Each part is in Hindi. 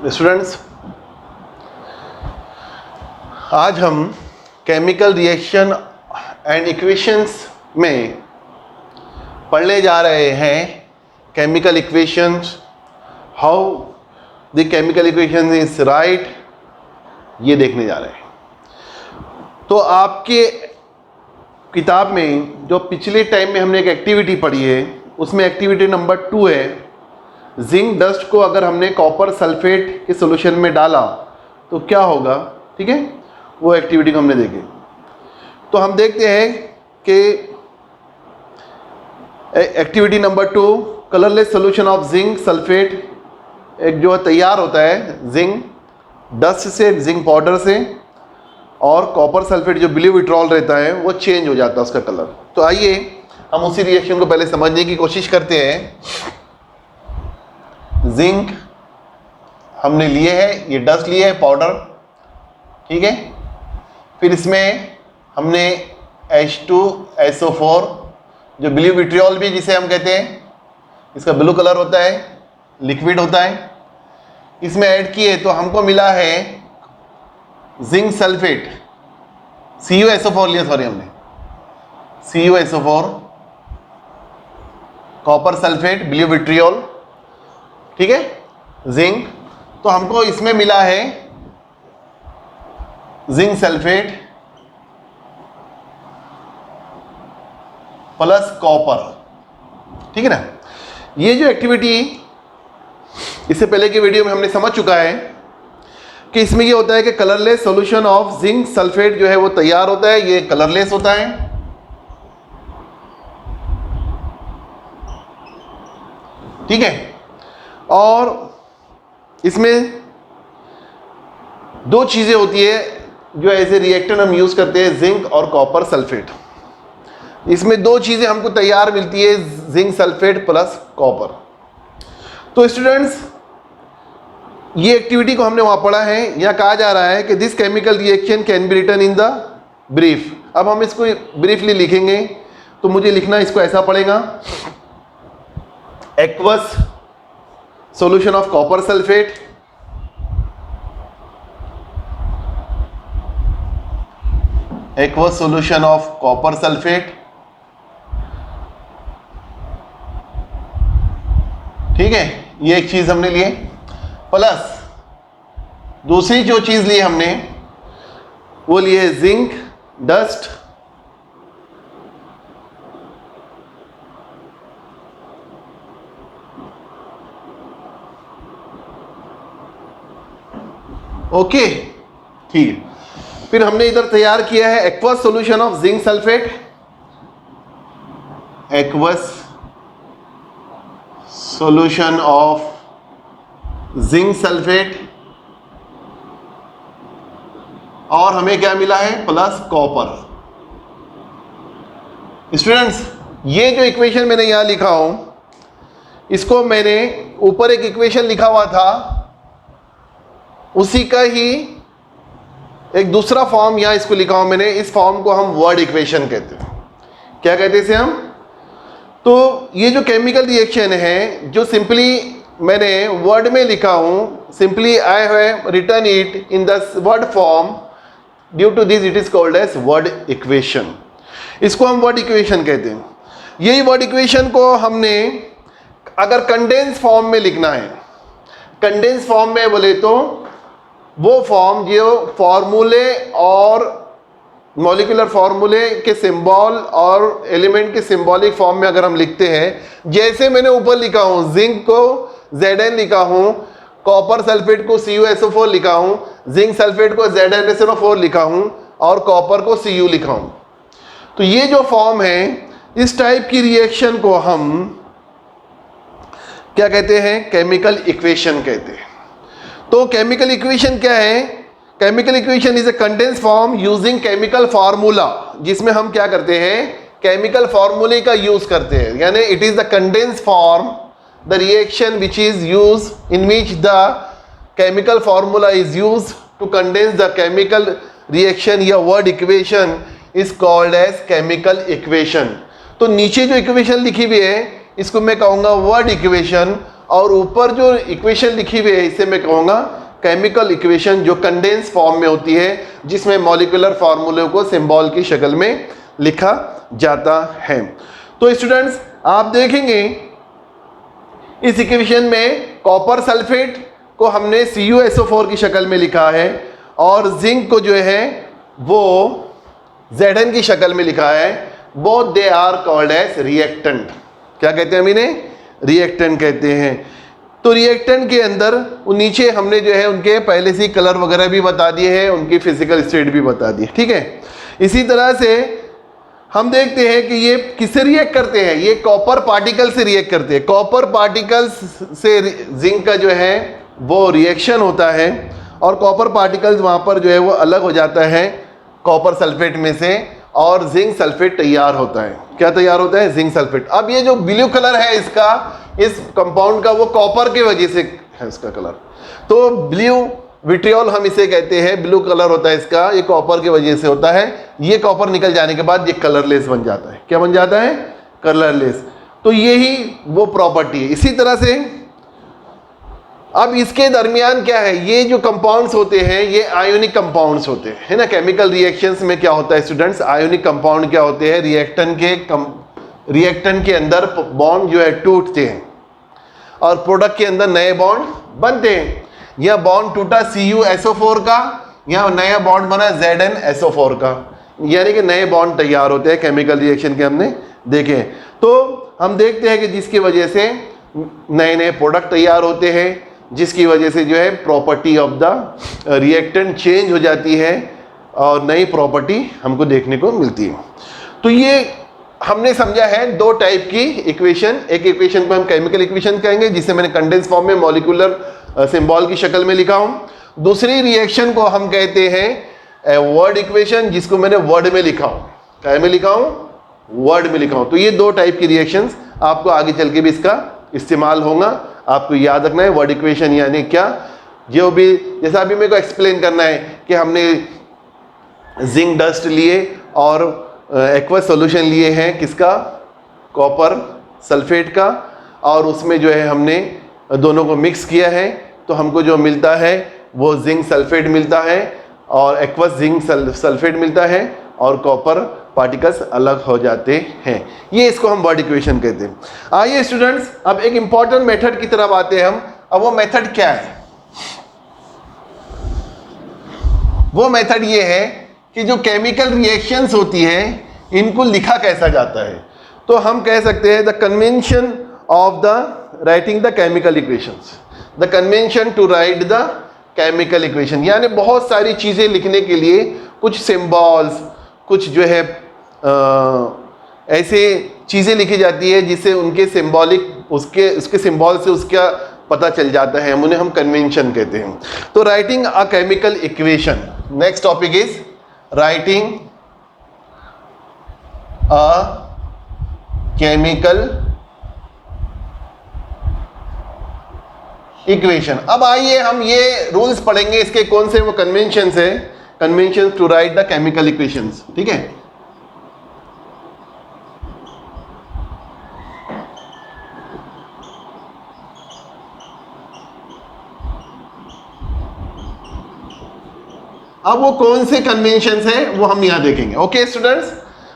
स्टूडेंट्स, आज हम केमिकल रिएक्शन एंड इक्वेशंस में पढ़ने जा रहे हैं chemical equations, how the chemical equation is right, ये देखने जा रहे हैं। तो आपके किताब में जो पिछले टाइम में हमने एक एक्टिविटी पढ़ी है, उसमें एक्टिविटी नंबर 2 है, जिंक डस्ट को अगर हमने कॉपर सल्फेट के सॉल्यूशन में डाला तो क्या होगा। ठीक है, वो एक्टिविटी को हमने देखी। तो हम देखते हैं कि activity number 2, colourless solution of zinc sulphate, एक जो तैयार होता है जिंक डस्ट से, जिंक पाउडर से, और कॉपर सल्फेट जो ब्लू विट्रॉल रहता है वो चेंज हो जाता है उसका कलर। तो आइए हम उसी रिएक्शन को पहले समझने की कोशिश करते हैं। जिंक हमने लिए है, ये डस्ट लिए है पाउडर, ठीक है। फिर इसमें हमने H2SO4 जो ब्लू विट्रियोल भी जिसे हम कहते हैं, इसका ब्लू कलर होता है, लिक्विड होता है, इसमें ऐड किए तो हमको मिला है जिंक सल्फेट, CuSO4 लिया, सॉरी हमने CuSO4, copper sulphate, blue vitriol, ठीक है, जिंक। तो हमको इसमें मिला है जिंक सल्फेट प्लस कॉपर, ठीक है ना। ये जो एक्टिविटी इससे पहले की वीडियो में हमने समझ चुका है कि इसमें ये होता है कि colourless solution of zinc sulphate जो है वो तैयार होता है, ये कलरलेस होता है, ठीक है। और इसमें दो चीजें होती है जो एज ए रिएक्टेंट हम यूज करते हैं, जिंक और कॉपर सल्फेट। इसमें दो चीजें हमको तैयार मिलती है, जिंक सल्फेट प्लस कॉपर। तो स्टूडेंट्स, ये एक्टिविटी को हमने वहां पढ़ा है, यहां कहा जा रहा है कि this chemical reaction can be written in the brief. अब हम इसको ब्रीफली लिखेंगे, तो मुझे लिखना इसको ऐसा पड़ेगा, aqueous solution of copper sulfate aqueous solution of copper sulfate, ठीक है, ये एक चीज हमने लिए। प्लस दूसरी जो चीज ली हमने वो लिए जिंक डस्ट, ओके, ठीक है। फिर हमने इधर तैयार किया है aqueous solution of zinc sulphate, aqueous solution of zinc sulphate, और हमें क्या मिला है, प्लस कॉपर। स्टूडेंट्स, ये जो इक्वेशन मैंने यहां लिखा हूं, इसको मैंने ऊपर एक इक्वेशन लिखा हुआ था, उसी का ही एक दूसरा फॉर्म यहां इसको लिखा हूं मैंने। इस फॉर्म को हम वर्ड इक्वेशन कहते हैं। क्या कहते हैं इसे हम? तो ये जो केमिकल रिएक्शन है, जो सिंपली मैंने वर्ड में लिखा हूं, simply I have written it in the word form, due to this it is called as word equation. इसको हम वर्ड इक्वेशन कहते हैं। यही वर्ड इक्वेशन को हमने अगर कंडेंस फॉर्म में लिखना है, कंडेंस फॉर्म में बोले तो वो फॉर्म जो फॉर्मूले और मॉलिक्यूलर फॉर्मूले के सिंबल और एलिमेंट के सिंबॉलिक फॉर्म में अगर हम लिखते हैं, जैसे मैंने ऊपर लिखा हूं, जिंक को Zn लिखा हूं, कॉपर सल्फेट को CuSO4 लिखा हूं, जिंक सल्फेट को ZnSO4 लिखा हूं, और कॉपर को Cu लिखा हूं। तो ये जो फॉर्म है, इस टाइप की रिएक्शन को हम क्या कहते हैं, केमिकल इक्वेशन कहते हैं। तो केमिकल इक्वेशन क्या है? Chemical equation is a condense form using chemical formula, जिसमें हम क्या करते हैं, केमिकल फार्मूले का यूज करते हैं। यानी it is the condense form, the reaction which is use in which the chemical formula is use to condense the chemical reaction, या word equation is called as chemical equation. तो नीचे जो इक्वेशन लिखी हुई है इसको मैं कहूंगा वर्ड इक्वेशन, और ऊपर जो इक्वेशन लिखी हुई है इसे मैं कहूँगा केमिकल इक्वेशन, जो कंडेंस फॉर्म में होती है, जिसमें मॉलिक्यूलर फार्मूले को सिंबल की शक्ल में लिखा जाता है। तो स्टूडेंट्स आप देखेंगे इस इक्वेशन में कॉपर सल्फेट को हमने CuSO4 की शक्ल में लिखा है और जिंक को जो है वो Zn की शक्ल में लिखा है। Both they are called as reactant. क्या कहते हैं हम इन्हें? रिएक्टेंट कहते हैं। तो रिएक्टेंट के अंदर नीचे हमने जो है उनके पहले से कलर वगैरह भी बता दिए हैं, उनकी फिजिकल स्टेट भी बता दी, ठीक है। इसी तरह से हम देखते हैं कि ये किससे रिएक्ट करते हैं, ये कॉपर पार्टिकल से रिएक्ट करते हैं। कॉपर पार्टिकल्स से जिंक का जो है वो रिएक्शन होता है और कॉपर पार्टिकल्स वहाँ पर जो है वो अलग हो जाता है कॉपर सल्फेट में से और जिंक सल्फेट तैयार होता है। क्या तैयार होता है? Zinc sulphate. अब ये जो ब्लू कलर है इसका, इस कंपाउंड का, वो कॉपर की वजह से है इसका कलर। तो ब्लू विट्रियोल हम इसे कहते हैं, ब्लू कलर होता है इसका, ये कॉपर की वजह से होता है। ये कॉपर निकल जाने के बाद ये कलरलेस बन जाता है। क्या बन जाता है? कलरलेस। तो यही वो प्रॉपर्टी है। इसी तरह से अब इसके दरमियान क्या है, ये जो कंपाउंड्स होते हैं ये आयोनिक कंपाउंड्स होते हैं, है ना। केमिकल रिएक्शंस में क्या होता है स्टूडेंट्स, आयोनिक कंपाउंड क्या होते हैं, रिएक्टेंट के अंदर बॉन्ड जो है टूटते हैं और प्रोडक्ट के अंदर नए बॉन्ड बनते हैं। यह बॉन्ड टूटा CuSO4 का, या नया बॉन्ड बना ZnSO4 का, यानी कि नए बॉन्ड तैयार होते हैं केमिकल रिएक्शन के, हमने देखे। तो हम देखते हैं कि जिसकी वजह से नए नए प्रोडक्ट तैयार होते हैं, जिसकी वजह से जो है property of the reactant change हो जाती है और नई प्रॉपर्टी हमको देखने को मिलती है। तो ये हमने समझा है दो टाइप की इक्वेशन। एक इक्वेशन को हम केमिकल इक्वेशन कहेंगे, जिसे मैंने कंडेंस फॉर्म में मॉलिक्यूलर सिंबल की शक्ल में लिखा हूं। दूसरी रिएक्शन को हम कहते हैं वर्ड इक्वेशन, जिसको मैंने वर्ड में लिखा हूं। क्या में लिखा हूं? वर्ड में लिखा हूं। तो ये दो टाइप की रिएक्शंस आपको आगे चल के भी इसका इस्तेमाल होगा। आपको याद रखना है वर्ड इक्वेशन यानी क्या, जो भी जैसा अभी मेरे को एक्सप्लेन करना है कि हमने जिंक डस्ट लिए और एक्वस सॉल्यूशन लिए हैं किसका, कॉपर सल्फेट का, और उसमें जो है हमने दोनों को मिक्स किया है, तो हमको जो मिलता है वो जिंक सल्फेट मिलता है और एक्वस जिंक सल्फेट मिलता है और कॉपर पार्टिकल्स अलग हो जाते हैं। ये इसको हम वर्ड इक्वेशन कहते हैं। आइए स्टूडेंट्स अब एक इंपॉर्टेंट मेथड की तरफ आते हैं हम। अब वो मेथड क्या है? वो मेथड ये है कि जो केमिकल रिएक्शंस होती है इनको लिखा कैसा जाता है। तो हम कह सकते हैं the convention of the writing the chemical equations, the convention to write the chemical equation, यानी बहुत सारी चीज़ें लिखने के लिए कुछ सिंबल्स, कुछ जो है ऐसे चीज़ें लिखी जाती है जिससे उनके सिंबॉलिक उसके सिंबल से उसका पता चल जाता है, हम कन्वेंशन कहते हैं। तो writing a chemical equation, next topic is writing a chemical equation. अब आइए हम ये रूल्स पढ़ेंगे, इसके कौन से वो कन्वेंशन है, convention to write the chemical equations, ठीक है। अब वो कौन से कन्वेंशन है वो हम यहां देखेंगे। ओके स्टूडेंट्स,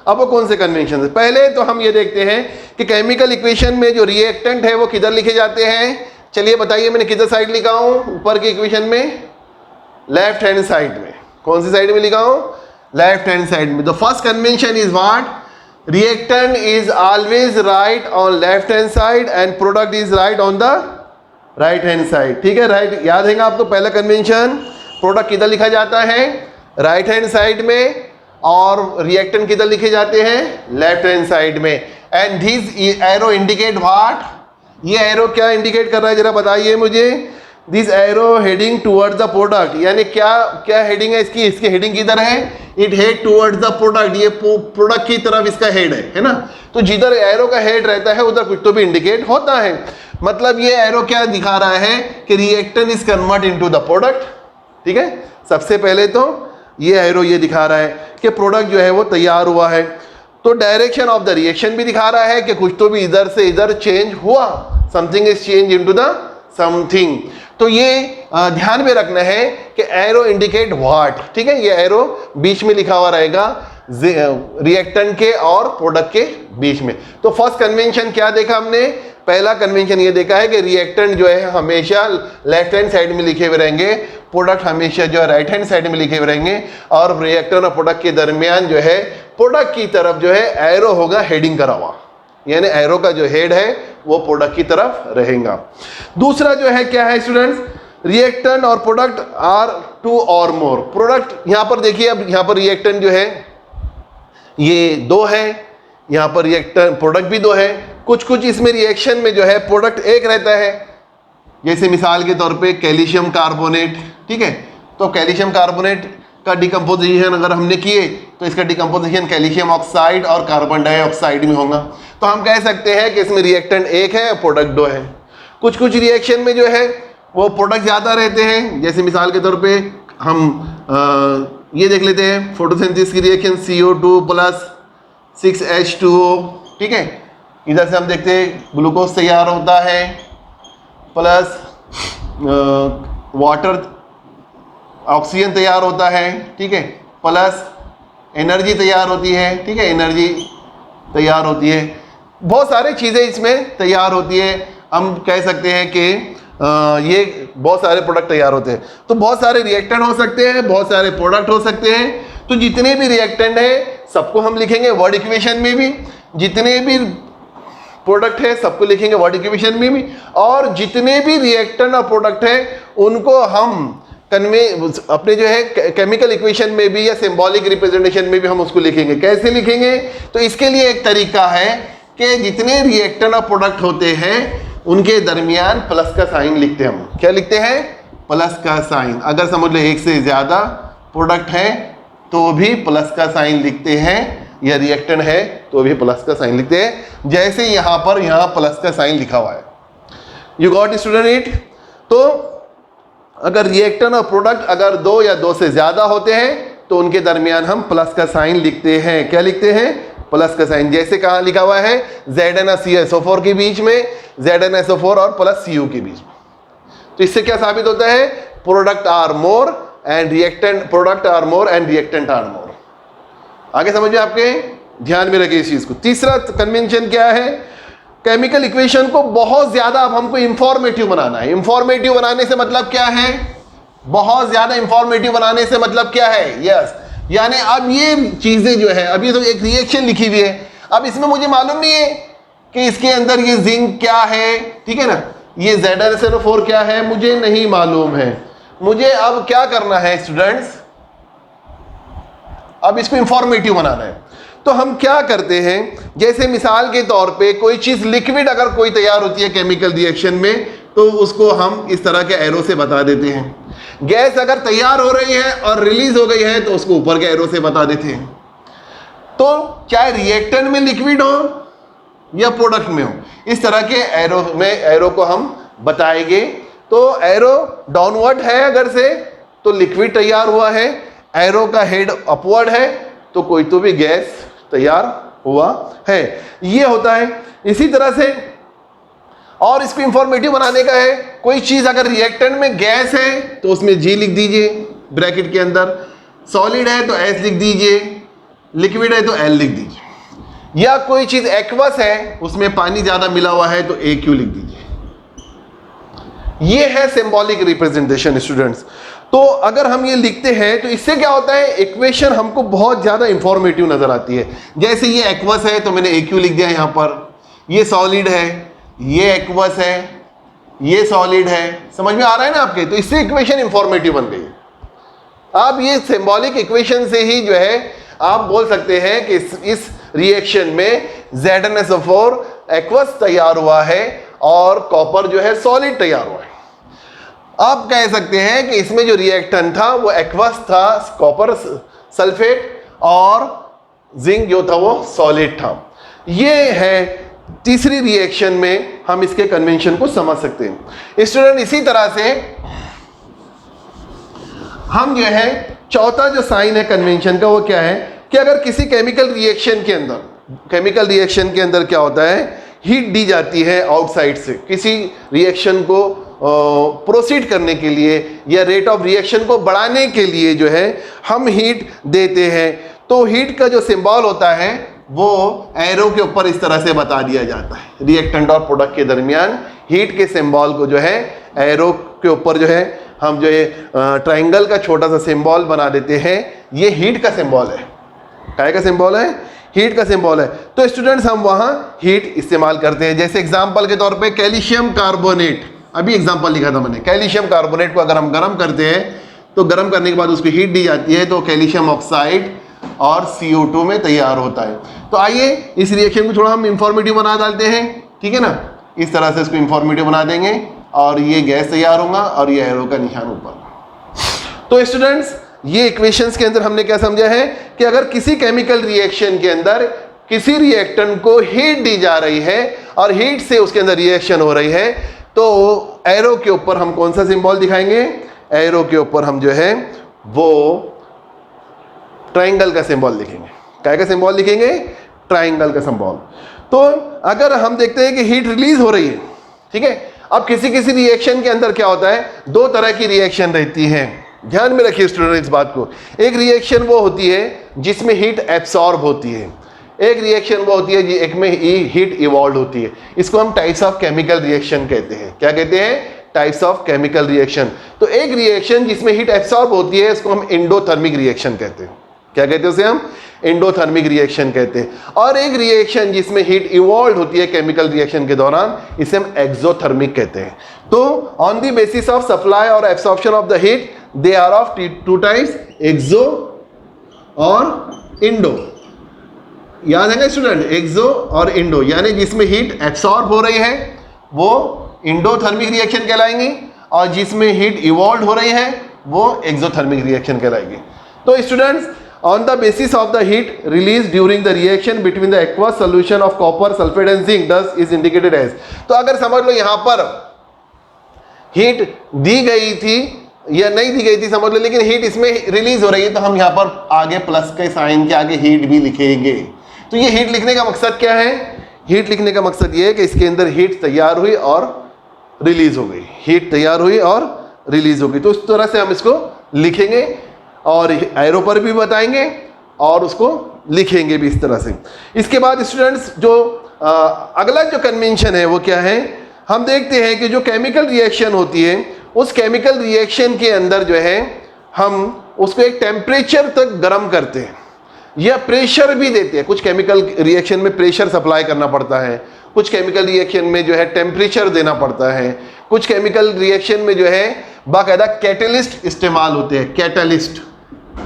अब वो कौन से कन्वेंशन है, पहले तो हम ये देखते हैं कि केमिकल इक्वेशन में जो रिएक्टेंट है वो किधर लिखे जाते हैं। चलिए बताइए, मैंने किधर साइड लिखा हूं ऊपर की इक्वेशन में? लेफ्ट हैंड साइड में। कौन सी साइड में लिखा हूं? लेफ्ट हैंड साइड में। The first convention is what? Reactant is always right on left hand side and product is right on the right hand side, ठीक है। राइट याद रहेगा आपको पहला कन्वेंशन। प्रोडक्ट किधर लिखा जाता है? राइट हैंड साइड में, और रिएक्टेंट किधर लिखे जाते हैं? लेफ्ट हैंड साइड में। And this arrow indicate what? ये एरो क्या इंडिकेट कर रहा है जरा बताइए मुझे। This arrow heading towards the product, यानी क्या क्या हेडिंग है इसकी? इसकी हेडिंग किधर है? It head towards the product, ये प्रोडक्ट की तरफ इसका हेड है ना। तो जिधर एरो का हेड रहता है उधर कुछ तो भी इंडिकेट होता है। मतलब ये एरो क्या दिखा रहा है कि reactant is convert into the product, ठीक है। सबसे पहले तो ये एरो ये दिखा रहा है कि प्रोडक्ट जो है वो तैयार हुआ है। तो डायरेक्शन ऑफ द रिएक्शन भी दिखा रहा है कि कुछ तो भी इधर से इधर चेंज हुआ। Something is change into the something. तो ये ध्यान में रखना है कि एरो इंडिकेट व्हाट, ठीक है, ये एरो बीच में लिखा हुआ रहेगा रिएक्टेंट के और प्रोडक्ट के बीच में। तो फर्स्ट कन्वेंशन क्या देखा हमने? पहला कन्वेंशन ये देखा है कि रिएक्टेंट जो है हमेशा लेफ्ट हैंड साइड में लिखे हुए रहेंगे, प्रोडक्ट हमेशा जो है राइट हैंड साइड में लिखे हुए रहेंगे, और रिएक्टेंट और प्रोडक्ट के दरमियान जो है प्रोडक्ट की तरफ जो है एरो होगा हेडिंग करा हुआ, यानी एरो का जो हेड है वो प्रोडक्ट की तरफ रहेगा। दूसरा जो है क्या है स्टूडेंट्स? रिएक्टेंट और प्रोडक्ट आर टू और मोर। प्रोडक्ट यहां पर देखिए, अब यहां पर रिएक्टेंट जो है ये 2 है, यहां पर रिएक्टेंट प्रोडक्ट भी 2 है। कुछ कुछ इसमें रिएक्शन में जो है प्रोडक्ट 1 रहता है, जैसे मिसाल के तौर पे कैल्शियम कार्बोनेट, ठीक है, तो कैल्शियम कार्बोनेट का डिकम्पोजिशन अगर हमने किए तो इसका डिकम्पोजिशन कैल्शियम ऑक्साइड और कार्बन डाइऑक्साइड में होगा। तो हम कह सकते हैं कि इसमें रिएक्टेंट 1 है, प्रोडक्ट 2 है। कुछ कुछ रिएक्शन में जो है वो प्रोडक्ट ज़्यादा रहते हैं, जैसे मिसाल के तौर पे हम ये देख लेते हैं फोटोसिंथेसिस की रिएक्शन CO2 प्लस 6H2O, ठीक है। इधर से हम देखते हैं ग्लूकोज तैयार होता है प्लस वाटर ऑक्सीजन तैयार होता है, ठीक है, प्लस एनर्जी तैयार होती है, ठीक है, एनर्जी तैयार होती है, बहुत सारी चीज़ें इसमें तैयार होती है। हम कह सकते हैं कि ये बहुत सारे प्रोडक्ट तैयार होते हैं। तो बहुत सारे रिएक्टेंट हो सकते हैं, बहुत सारे प्रोडक्ट हो सकते हैं। तो जितने भी रिएक्टेंट है सबको हम लिखेंगे वर्ड इक्वेशन में भी, जितने भी प्रोडक्ट है सबको लिखेंगे वर्ड इक्वेशन में भी, और जितने भी रिएक्टेंट और प्रोडक्ट है उनको हम अपने जो है केमिकल इक्वेशन में भी या सिंबॉलिक रिप्रेजेंटेशन में भी हम उसको लिखेंगे। कैसे लिखेंगे? तो इसके लिए एक तरीका है कि जितने रिएक्टेंट और प्रोडक्ट होते हैं उनके दरमियान प्लस का साइन लिखते हैं। हम क्या लिखते हैं? प्लस का साइन। अगर समझ लो एक से ज़्यादा प्रोडक्ट है तो भी प्लस का साइन लिखते हैं, या रिएक्टेंट है तो भी प्लस का साइन लिखते हैं, जैसे यहाँ पर यहाँ प्लस का साइन लिखा हुआ है। You got student it? तो अगर रिएक्टेंट और प्रोडक्ट अगर 2 या 2 से ज़्यादा होते हैं तो उनके दरमियान हम प्लस का साइन लिखते हैं। क्या लिखते हैं? प्लस का साइन। जैसे कहाँ लिखा हुआ है? ZnCSO4 के बीच में, ZnSO4 और प्लस Cu के बीच में। तो इससे क्या साबित होता है? Product are more and reactant, product are more and reactant are more. आगे समझिए, आपके ध्यान में रखिए इस चीज को। तीसरा कन्वेंशन क्या है? केमिकल इक्वेशन को बहुत ज्यादा अब हमको इंफॉर्मेटिव बनाना है। इंफॉर्मेटिव बनाने से मतलब क्या है? बहुत ज्यादा इंफॉर्मेटिव बनाने से मतलब क्या है? यस, यानी अब ये चीजें जो है, अभी तो एक रिएक्शन लिखी हुई है, अब इसमें मुझे मालूम नहीं है कि इसके अंदर ये जिंक क्या है, ठीक है ना, ये ZnSO4 क्या है, मुझे नहीं मालूम है। मुझे अब क्या करना है स्टूडेंट्स? अब इसको इंफॉर्मेटिव बनाना है। तो हम क्या करते हैं, जैसे मिसाल के तौर पे कोई चीज लिक्विड अगर कोई तैयार होती है केमिकल रिएक्शन में तो उसको हम इस तरह के एरो से बता देते हैं। गैस अगर तैयार हो रही है और रिलीज हो गई है तो उसको ऊपर के एरो से बता देते हैं। तो चाहे रिएक्टेंट में लिक्विड हो या प्रोडक्ट में हो, इस तरह के एरो में एरो को हम बताएंगे। तो एरो डाउनवर्ड है अगर से तो लिक्विड तैयार हुआ है, एरो का हेड अपवर्ड है तो कोई तो भी गैस तैयार हुआ है। ये होता है। इसी तरह से और इसको इंफॉर्मेटिव बनाने का है, कोई चीज अगर रिएक्टेंट में गैस है तो उसमें G लिख दीजिए ब्रैकेट के अंदर, सॉलिड है तो S लिख दीजिए, लिक्विड है तो L लिख दीजिए, या कोई चीज एक्वस है उसमें पानी ज्यादा मिला हुआ है तो AQ लिख दीजिए। ये है सिंबॉलिक रिप्रेजेंटेशन स्टूडेंट्स। तो अगर हम ये लिखते हैं तो इससे क्या होता है, इक्वेशन हमको बहुत ज्यादा इंफॉर्मेटिव नजर आती है। जैसे ये एक्वस है तो मैंने AQ लिख दिया यहाँ पर, ये सॉलिड है, ये एक्वस है, ये सॉलिड है, समझ में आ रहा है ना आपके? तो इससे इक्वेशन इंफॉर्मेटिव बन गई। आप ये सिंबॉलिक इक्वेशन से ही जो है आप बोल सकते हैं कि इस रिएक्शन में ZnSO4 एक्वस तैयार हुआ है और कॉपर जो है सॉलिड तैयार हुआ है। आप कह सकते हैं कि इसमें जो रिएक्टेंट था वो एक्वस था, कॉपर सल्फेट, और जिंक जो था वो सॉलिड था। ये है तीसरी रिएक्शन में हम इसके कन्वेंशन को समझ सकते हैं स्टूडेंट। इसी तरह से हम जो है चौथा जो साइन है कन्वेंशन का वो क्या है कि अगर किसी केमिकल रिएक्शन के अंदर क्या होता है, हीट दी जाती है आउटसाइड से किसी रिएक्शन को प्रोसीड करने के लिए या रेट ऑफ रिएक्शन को बढ़ाने के लिए जो है हम हीट देते हैं। तो हीट का जो सिंबल होता है वो एरो के ऊपर इस तरह से बता दिया जाता है। रिएक्टेंट और प्रोडक्ट के दरमियान हीट के सिंबल को जो है एरो के ऊपर जो है हम जो है ट्रायंगल का छोटा सा सिंबल बना देते हैं। ये हीट का सिंबल है। काय का सिंबल है? हीट का सिंबल है। तो स्टूडेंट्स हम वहां हीट इस्तेमाल करते हैं। जैसे एग्जांपल के तौर पे कैल्शियम कार्बोनेट, अभी एग्जांपल लिखा था मैंने। कैल्शियम कार्बोनेट को अगर हम गर्म करते हैं तो गर्म करने के बाद उसको हीट दी जाती है तो कैल्शियम ऑक्साइड और CO2 में तैयार होता है। तो आइए इस रिएक्शन को थोड़ा हम इंफॉर्मेटिव बना डालते हैं, ठीक है ना। इस तरह से इसको इंफॉर्मेटिव बना देंगे और ये गैस तैयार होगा और ये एरो का निशान ऊपर। तो स्टूडेंट्स ये इक्वेशंस के अंदर हमने क्या समझा है कि अगर किसी केमिकल रिएक्शन के अंदर किसी रिएक्टेंट को हीट दी जा रही है और हीट से उसके अंदर रिएक्शन हो रही है तो एरो के ऊपर हम कौन सा सिंबल दिखाएंगे? एरो के ऊपर हम जो है वो ट्रायंगल का सिंबल लिखेंगे। क्या का सिंबल लिखेंगे? ट्रायंगल का सिंबल। तो अगर हम देखते हैं कि हीट रिलीज हो रही है, ठीक है। अब किसी किसी रिएक्शन के अंदर क्या होता है, दो तरह की रिएक्शन रहती है। ध्यान में रखिए स्टूडेंट इस बात को। एक रिएक्शन वो होती है जिसमें हीट एब्सॉर्ब होती है, एक रिएक्शन वो होती है एक में हीट इवॉल्व होती है। इसको हम टाइप्स ऑफ केमिकल रिएक्शन कहते हैं। क्या कहते हैं? Types of chemical reaction. तो एक रिएक्शन जिसमें हीट एब्सॉर्ब होती है इसको हम एंडोथर्मिक रिएक्शन कहते हैं। क्या कहते हैं उसे? हम एंडोथर्मिक रिएक्शन कहते हैं। और एक रिएक्शन जिसमें हीट इवॉल्व होती है केमिकल रिएक्शन के दौरान इसे हम एक्सोथर्मिक कहते हैं। तो on the basis of supply और absorption of the heat they are of two types, exo और इंडो। याद है ना स्टूडेंट? एक्सो और इंडो, यानी जिसमें हीट एब्सॉर्ब हो रही है वो इंडोथर्मिक रिएक्शन कहलाएंगी और जिसमें हीट इवॉल्व हो रही है वो एक्सोथर्मिक रिएक्शन कहलाएगी। तो students on the basis of the heat released during the reaction between the aqueous solution of copper sulfate and zinc thus is indicated as। तो अगर समझ लो यहां पर हीट दी गई थी या नहीं दी गई थी समझ लो, लेकिन हीट इसमें रिलीज हो रही है तो हम यहां पर आगे प्लस के साइन के आगे हीट भी लिखेंगे। तो ये हीट लिखने का मकसद क्या है? हीट लिखने का मकसद ये है कि इसके अंदर हीट तैयार हुई और रिलीज हो गई, हीट तैयार हुई और रिलीज हो गई। तो इस तरह से हम इसको लिखेंगे और एरो पर भी बताएंगे और उसको लिखेंगे भी इस तरह से। इसके बाद स्टूडेंट्स जो अगला जो कन्वेंशन है वो क्या है, हम देखते हैं कि जो केमिकल रिएक्शन होती है उस केमिकल रिएक्शन के अंदर जो है हम उसको एक टेम्परेचर तक गर्म करते हैं या प्रेशर भी देते हैं। कुछ केमिकल रिएक्शन में प्रेशर सप्लाई करना पड़ता है, कुछ केमिकल रिएक्शन में जो है टेम्परेचर देना पड़ता है, कुछ केमिकल रिएक्शन में जो है बाकायदा कैटलिस्ट इस्तेमाल होते हैं। कैटलिस्ट,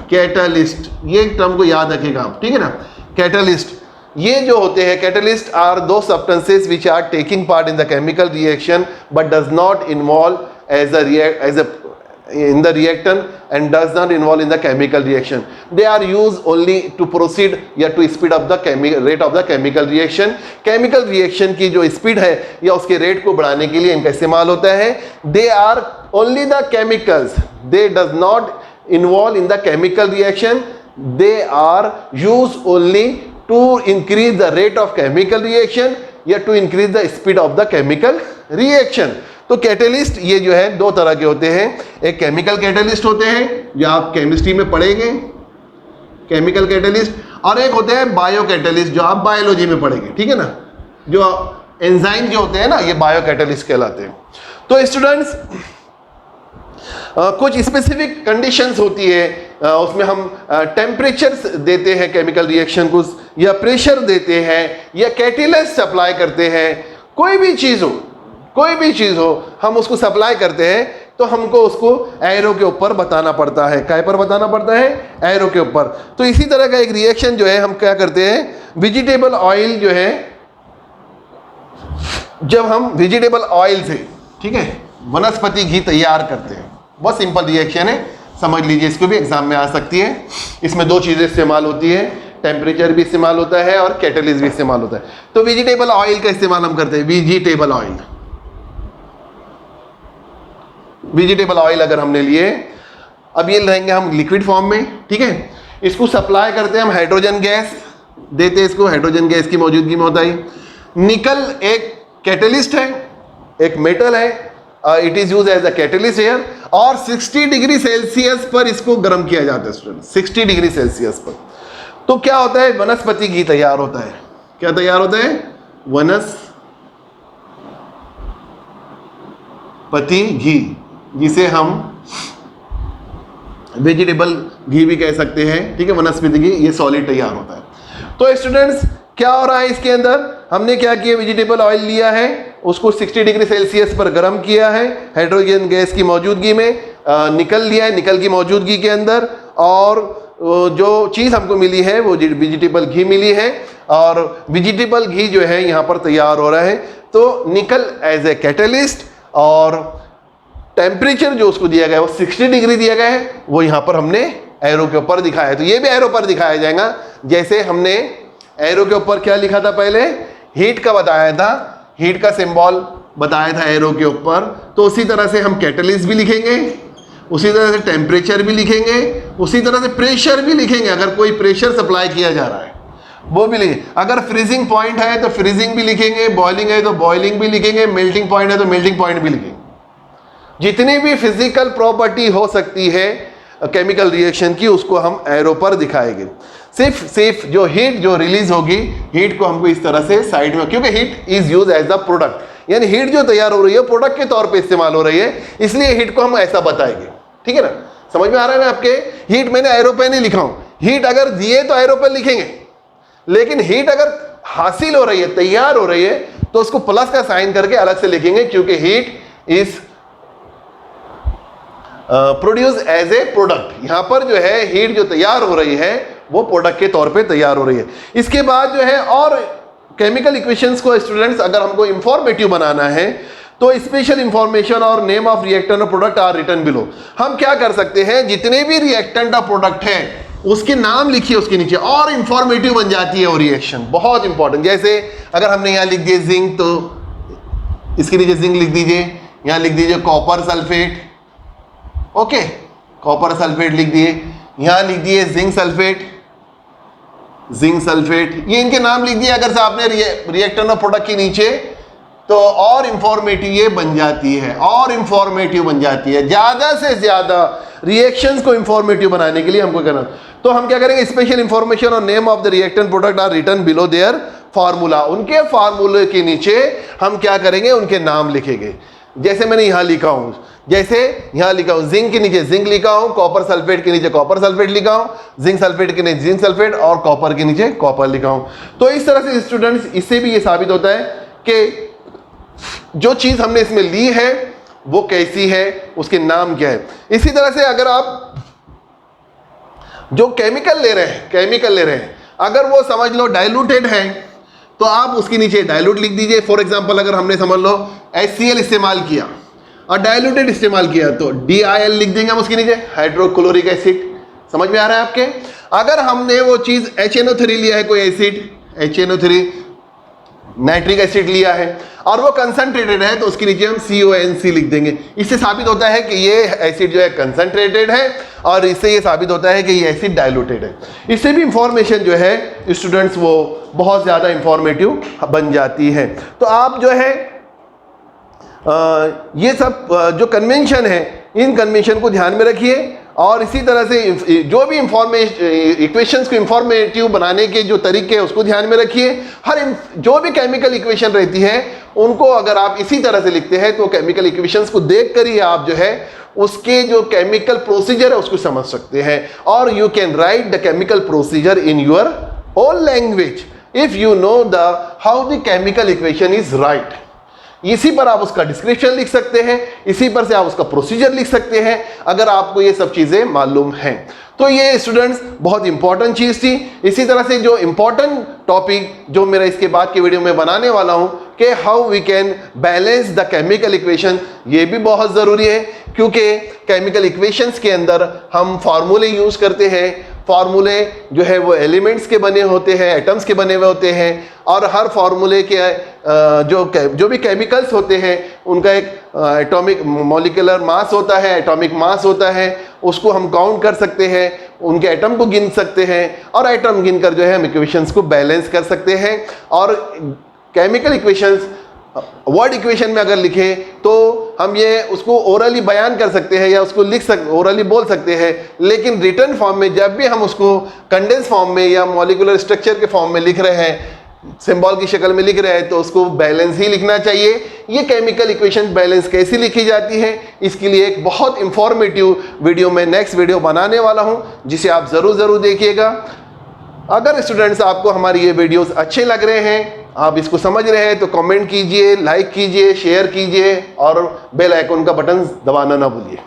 कैटलिस्ट ये टर्म को याद रखिएगा आप, ठीक है ना। कैटलिस्ट ये जो होते हैं, catalyst are those substances which are taking part in the chemical reaction but does not involve in the reactant and does not involve in the chemical reaction. They are used only to proceed या to speed up the rate of the chemical reaction. Chemical reaction की जो speed है या उसके rate को बढ़ाने के लिए इनका इस्तेमाल होता है। They are only the chemicals. They does not involve in the chemical reaction. They are used only to increase the rate of chemical reaction या to increase the speed of the chemical reaction. तो कैटलिस्ट ये जो है दो तरह के होते हैं। एक केमिकल कैटलिस्ट होते हैं जो आप केमिस्ट्री में पढ़ेंगे, केमिकल कैटलिस्ट, और एक होते हैं बायो कैटलिस्ट जो आप बायोलॉजी में पढ़ेंगे, ठीक है ना। जो एंजाइम जो होते हैं ना ये बायो कैटलिस्ट कहलाते हैं। तो स्टूडेंट्स कुछ स्पेसिफिक कंडीशंस होती है, उसमें हम टेम्परेचर देते हैं केमिकल रिएक्शन को या प्रेशर देते हैं या कैटलिस्ट सप्लाई करते हैं। कोई भी चीज़ हो हम उसको सप्लाई करते हैं तो हमको उसको एरो के ऊपर बताना पड़ता है। काय पर बताना पड़ता है? एरो के ऊपर। तो इसी तरह का एक रिएक्शन जो है हम क्या करते हैं, वेजिटेबल ऑयल जो है, जब हम वेजिटेबल ऑयल से, ठीक है, वनस्पति घी तैयार करते हैं, बहुत सिंपल रिएक्शन है, समझ लीजिए, इसको भी एग्जाम में आ सकती है। इसमें दो चीज़ें इस्तेमाल होती है, टेम्परेचर भी इस्तेमाल होता है और कैटलिस्ट भी इस्तेमाल होता है। तो वेजिटेबल ऑयल का इस्तेमाल हम करते हैं, वेजिटेबल ऑयल। वेजिटेबल ऑयल अगर हमने लिए, अब ये रहेंगे हम लिक्विड फॉर्म में, ठीक है। इसको सप्लाई करते हैं हम, हाइड्रोजन गैस देते हैं इसको, हाइड्रोजन गैस की मौजूदगी में होता है। निकल एक कैटलिस्ट है, एक मेटल है, it is use as a catalyst here, और 60 डिग्री सेल्सियस पर इसको गर्म किया जाता है स्टूडेंट, 60 डिग्री सेल्सियस पर। तो क्या होता है, वनस्पति घी तैयार होता है। क्या तैयार होता है? वनस्पति घी, जिसे हम वेजिटेबल घी भी कह सकते हैं, ठीक है। वनस्पति घी, ये सॉलिड तैयार होता है। तो स्टूडेंट्स क्या हो रहा है इसके अंदर, हमने क्या किया, वेजिटेबल ऑयल लिया है, उसको 60 डिग्री सेल्सियस पर गर्म किया है हाइड्रोजन गैस की मौजूदगी में, निकल लिया है निकल की मौजूदगी के अंदर, और जो चीज़ हमको मिली है वो वेजिटेबल घी मिली है, और वेजिटेबल घी जो है यहाँ पर तैयार हो रहा है। तो निकल एज ए कैटलिस्ट, और टेम्परेचर जो उसको दिया गया है वो 60 डिग्री दिया गया है, वो यहाँ पर हमने एरो के ऊपर दिखाया है। तो ये भी एरो पर दिखाया जाएगा, जैसे हमने एरो के ऊपर क्या लिखा था पहले, हीट का बताया था, हीट का सिंबल बताया था एरो के ऊपर। तो उसी तरह से हम कैटलिस्ट भी लिखेंगे, उसी तरह से टेम्परेचर भी लिखेंगे, उसी तरह से प्रेशर भी लिखेंगे। अगर कोई प्रेशर सप्लाई किया जा रहा है वो भी लिखेंगे, अगर फ्रीजिंग पॉइंट है तो फ्रीजिंग भी लिखेंगे, बॉइलिंग है तो बॉइलिंग भी लिखेंगे, मेल्टिंग पॉइंट है तो मेल्टिंग पॉइंट भी लिखेंगे। जितनी भी फिजिकल प्रॉपर्टी हो सकती है केमिकल रिएक्शन की, उसको हम एरो पर दिखाएंगे। सिर्फ जो हीट जो रिलीज होगी, हीट को हमको इस तरह से साइड में, क्योंकि heat is use as the product, यानी हीट जो तैयार हो रही है प्रोडक्ट के तौर पे इस्तेमाल हो रही है, इसलिए हीट को हम ऐसा बताएंगे, ठीक है ना। समझ में आ रहा है ना आपके? हीट मैंने एरो पे नहीं लिखा हूं, हीट अगर दिए तो एरो पे लिखेंगे, लेकिन हीट अगर हासिल हो रही है, तैयार हो रही है, तो उसको प्लस का साइन करके अलग से लिखेंगे, क्योंकि heat is produce as a product. यहां पर जो है हीट जो तैयार हो रही है वो प्रोडक्ट के तौर पे तैयार हो रही है। इसके बाद जो है और केमिकल इक्वेशंस को स्टूडेंट्स अगर हमको इंफॉर्मेटिव बनाना है तो स्पेशल इंफॉर्मेशन और नेम ऑफ रिएक्टेंट और प्रोडक्ट आर रिटन बिलो। हम क्या कर सकते हैं, जितने भी रिएक्टेंट और प्रोडक्ट है उसके नाम लिखिए उसके नीचे, और इंफॉर्मेटिव बन जाती है वो रिएक्शन, बहुत इंपॉर्टेंट। जैसे अगर हमने यहाँ लिख दिए जिंक, तो इसके नीचे जिंक लिख दीजिए, यहाँ लिख दीजिए copper sulphate, okay, copper sulphate लिख दिए, यहां लिख दिए जिंक सल्फेट, जिंक सल्फेट, ये इनके नाम लिख दिए अगर से आपने रिएक्टेंट और प्रोडक्ट के नीचे, तो और इंफॉर्मेटिव ये बन जाती है, और इंफॉर्मेटिव बन जाती है। ज्यादा से ज्यादा रिएक्शंस को इंफॉर्मेटिव बनाने के लिए हमको करना, तो हम क्या करेंगे, स्पेशल इंफॉर्मेशन और name of the reactant product are written below their formula. उनके फार्मूले के नीचे हम क्या करेंगे, उनके नाम लिखेंगे। जैसे मैंने यहां लिखा हूं, जैसे यहां लिखा हूं जिंक के नीचे जिंक लिखा हूं, कॉपर सल्फेट के नीचे कॉपर सल्फेट लिखा हूं, जिंक सल्फेट के नीचे जिंक सल्फेट, और कॉपर के नीचे कॉपर लिखा हूं। तो इस तरह से स्टूडेंट्स, इससे भी ये साबित होता है कि जो चीज हमने इसमें ली है वो कैसी है, उसके नाम क्या है। इसी तरह से अगर आप जो केमिकल ले रहे हैं, अगर वो समझ लो डाइल्यूटेड है, तो आप उसके नीचे डाइल्यूट लिख दीजिए। फॉर एग्जांपल अगर हमने समझ लो HCl इस्तेमाल किया और डाइल्यूटेड इस्तेमाल किया, तो DIL लिख देंगे हम उसके नीचे, हाइड्रोक्लोरिक एसिड। समझ में आ रहा है आपके? अगर हमने वो चीज HNO3 लिया है, कोई एसिड HNO3 नाइट्रिक एसिड लिया है और वो कंसंट्रेटेड है, तो उसके नीचे हम CONC लिख देंगे। इससे साबित होता है कि ये एसिड जो है कंसंट्रेटेड है, और इससे ये साबित होता है कि ये एसिड डाइल्यूटेड है। इससे भी इंफॉर्मेशन जो है स्टूडेंट्स वो बहुत ज़्यादा इंफॉर्मेटिव बन जाती है। तो आप जो है ये सब जो कन्वेंशन है, इन कन्वेंशन को ध्यान में रखिए, और इसी तरह से जो भी इक्वेशंस को इंफॉर्मेटिव बनाने के जो तरीके हैं उसको ध्यान में रखिए। जो भी केमिकल इक्वेशन रहती है उनको अगर आप इसी तरह से लिखते हैं तो केमिकल इक्वेशंस को देख कर ही आप जो है उसके जो केमिकल प्रोसीजर है उसको समझ सकते हैं, और you can write the chemical procedure in your own language if you know the how the chemical equation is right. इसी पर आप उसका डिस्क्रिप्शन लिख सकते हैं, इसी पर से आप उसका प्रोसीजर लिख सकते हैं, अगर आपको ये सब चीजें मालूम हैं। तो ये स्टूडेंट्स बहुत इंपॉर्टेंट चीज थी। इसी तरह से जो इंपॉर्टेंट टॉपिक जो मेरा इसके बाद के वीडियो में बनाने वाला हूं कि how we can balance the chemical equation, ये भी बहुत जरूरी है, क्योंकि केमिकल इक्वेशंस के अंदर हम फार्मूले यूज करते हैं। फार्मूले जो है वो एलिमेंट्स के बने होते हैं, एटम्स के बने हुए होते हैं, और हर फार्मूले के जो भी केमिकल्स होते हैं उनका एक एटॉमिक मॉलिक्यूलर मास होता है, एटॉमिक मास होता है, उसको हम काउंट कर सकते हैं, उनके एटम को गिन सकते हैं, और एटम गिनकर जो है हम इक्वेशंस को बैलेंस कर सकते हैं। और केमिकल इक्वेशंस वर्ड इक्वेशन में अगर लिखे तो हम ये उसको ओरली बयान कर सकते हैं या उसको ओरली बोल सकते हैं, लेकिन रिटर्न फॉर्म में जब भी हम उसको कंडेंस फॉर्म में या मॉलिक्यूलर स्ट्रक्चर के फॉर्म में लिख रहे हैं, सिंबल की शक्ल में लिख रहे हैं, तो उसको बैलेंस ही लिखना चाहिए। ये केमिकल इक्वेशन बैलेंस कैसी लिखी जाती है, इसके लिए एक बहुत इंफॉर्मेटिव वीडियो मैं नेक्स्ट वीडियो बनाने वाला हूं, जिसे आप ज़रूर देखिएगा। अगर स्टूडेंट्स आपको हमारी ये वीडियोस अच्छे लग रहे हैं, आप इसको समझ रहे हैं, तो कमेंट कीजिए, लाइक कीजिए, शेयर कीजिए और बेल आइकन का बटन दबाना ना भूलिए।